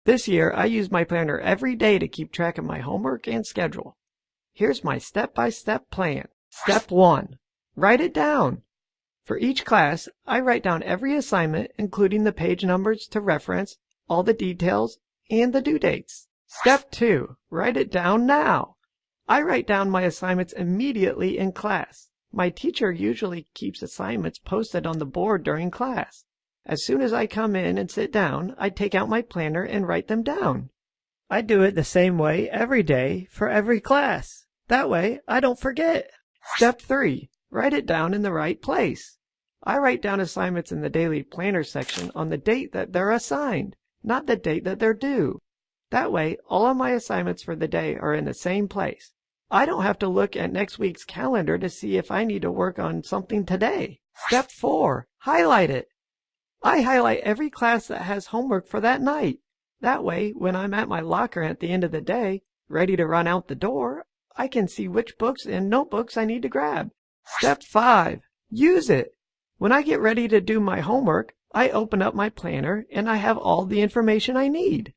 This year, I use my planner every day to keep track of my homework and schedule. Here's my step-by-step plan. Step 1. Write it down. For each class, I write down every assignment, including the page numbers to reference, all the details, and the due dates. Step 2. Write it down now. I write down my assignments immediately in class. My teacher usually keeps assignments posted on the board during class. As soon as I come in and sit down, I take out my planner and write them down. I do it the same way every day for every class. That way, I don't forget. Step 3. Write it down in the right place. I write down assignments in the daily planner section on the date that they're assigned, not the date that they're due. That way, all of my assignments for the day are in the same place. I don't have to look at next week's calendar to see if I need to work on something today. Step 4. Highlight it. I highlight every class that has homework for that night. That way, when I'm at my locker at the end of the day, ready to run out the door, I can see which books and notebooks I need to grab. Step 5. Use it. When I get ready to do my homework, I open up my planner and I have all the information I need.